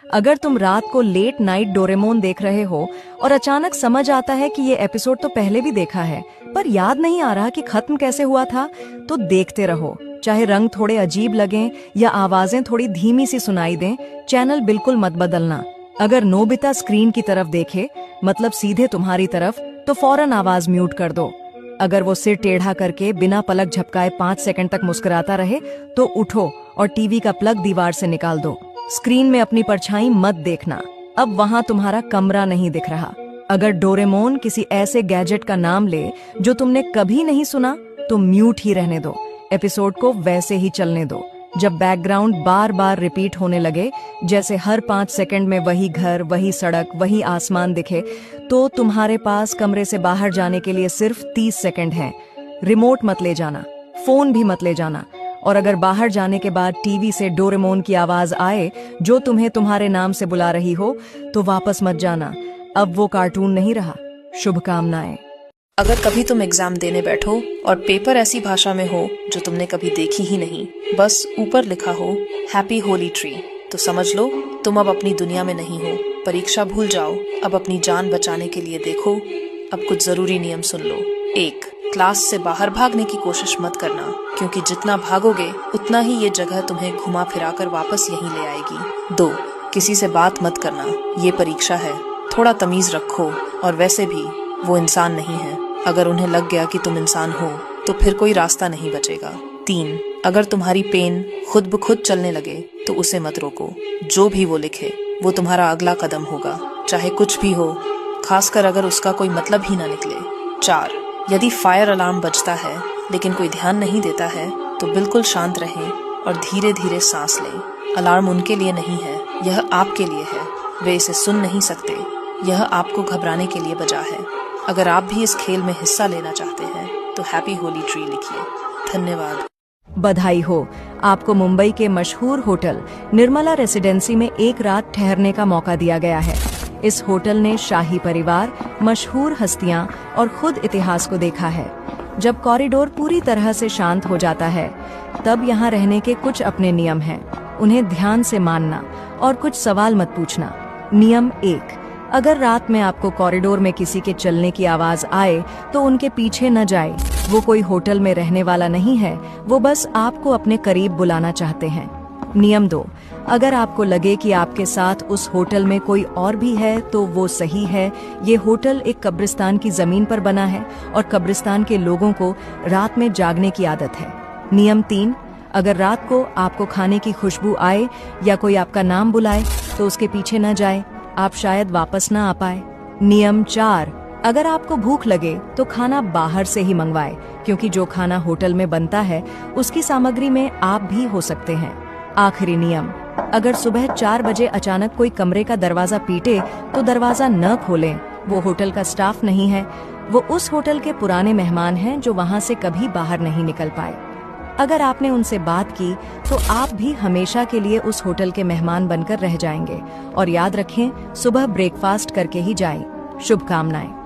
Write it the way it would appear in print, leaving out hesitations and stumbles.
अगर तुम रात को लेट नाइट डोरेमोन देख रहे हो और अचानक समझ आता है कि ये एपिसोड तो पहले भी देखा है पर याद नहीं आ रहा कि खत्म कैसे हुआ था, तो देखते रहो। चाहे रंग थोड़े अजीब लगें या आवाजें थोड़ी धीमी सी सुनाई दें, चैनल बिल्कुल मत बदलना। अगर नोबिता स्क्रीन की तरफ देखे, मतलब सीधे तुम्हारी तरफ, तो फौरन आवाज म्यूट कर दो। अगर वो सिर टेढ़ा करके बिना पलक झपकाए 5 सेकंड तक मुस्कुराता रहे, तो उठो और टीवी का प्लग दीवार से निकाल दो। स्क्रीन में अपनी परछाई मत देखना, अब वहां तुम्हारा कमरा नहीं दिख रहा। अगर डोरेमोन किसी ऐसे गैजेट का नाम ले जो तुमने कभी नहीं सुना, तो म्यूट ही रहने दो, एपिसोड को वैसे ही चलने दो। जब बैकग्राउंड बार बार रिपीट होने लगे, जैसे हर 5 सेकंड में वही घर, वही सड़क, वही आसमान दिखे, तो तुम्हारे पास कमरे से बाहर जाने के लिए सिर्फ 30 सेकंड हैं। रिमोट मत ले जाना, फोन भी मत ले जाना, और अगर बाहर जाने के बाद टीवी से डोरेमोन की आवाज आए जो तुम्हें तुम्हारे नाम से बुला रही हो, तो वापस मत जाना, अब वो कार्टून नहीं रहा। शुभकामनाएं। अगर कभी तुम एग्जाम देने बैठो और पेपर ऐसी भाषा में हो जो तुमने कभी देखी ही नहीं, बस ऊपर लिखा हो हैप्पी होली ट्री, तो समझ लो तुम अब अपनी दुनिया में नहीं हो। परीक्षा भूल जाओ, अब अपनी जान बचाने के लिए देखो। अब कुछ जरूरी नियम सुन लो। 1. क्लास से बाहर भागने की कोशिश मत करना, क्योंकि जितना भागोगे उतना ही ये जगह तुम्हें घुमा फिराकर वापस यहीं ले आएगी। 2. किसी से बात मत करना, ये परीक्षा है, थोड़ा तमीज रखो, और वैसे भी वो इंसान नहीं है। अगर उन्हें लग गया कि तुम इंसान हो तो फिर कोई रास्ता नहीं बचेगा। 3. अगर तुम्हारी पेन खुद ब खुद चलने लगे तो उसे मत रोको, जो भी वो लिखे वो तुम्हारा अगला कदम होगा, चाहे कुछ भी हो, खासकर अगर उसका कोई मतलब ही ना निकले। 4. यदि फायर अलार्म बजता है लेकिन कोई ध्यान नहीं देता है, तो बिल्कुल शांत रहें और धीरे धीरे सांस लें। अलार्म उनके लिए नहीं है, यह आपके लिए है, वे इसे सुन नहीं सकते, यह आपको घबराने के लिए बजा है। अगर आप भी इस खेल में हिस्सा लेना चाहते हैं तो हैप्पी होली ट्री लिखिए। धन्यवाद। बधाई हो, आपको मुंबई के मशहूर होटल निर्मला रेसिडेंसी में एक रात ठहरने का मौका दिया गया है। इस होटल ने शाही परिवार, मशहूर हस्तियां और खुद इतिहास को देखा है। जब कॉरिडोर पूरी तरह से शांत हो जाता है, तब यहाँ रहने के कुछ अपने नियम हैं, उन्हें ध्यान से मानना और कुछ सवाल मत पूछना। नियम 1. अगर रात में आपको कॉरिडोर में किसी के चलने की आवाज आए तो उनके पीछे न जाए। वो कोई होटल में रहने वाला नहीं है, वो बस आपको अपने करीब बुलाना चाहते हैं। नियम 2. अगर आपको लगे कि आपके साथ उस होटल में कोई और भी है तो वो सही है। ये होटल एक कब्रिस्तान की जमीन पर बना है और कब्रिस्तान के लोगों को रात में जागने की आदत है। नियम 3. अगर रात को आपको खाने की खुशबू आए या कोई आपका नाम बुलाए तो उसके पीछे न जाए, आप शायद वापस ना आ पाए। नियम 4. अगर आपको भूख लगे तो खाना बाहर से ही मंगवाए, क्योंकि जो खाना होटल में बनता है उसकी सामग्री में आप भी हो सकते हैं। आखिरी नियम. अगर सुबह 4 बजे अचानक कोई कमरे का दरवाजा पीटे तो दरवाजा न खोलें। वो होटल का स्टाफ नहीं है, वो उस होटल के पुराने मेहमान हैं जो वहां से कभी बाहर नहीं निकल पाए। अगर आपने उनसे बात की तो आप भी हमेशा के लिए उस होटल के मेहमान बनकर रह जाएंगे। और याद रखें, सुबह ब्रेकफास्ट करके ही जाएं। शुभकामनाएं।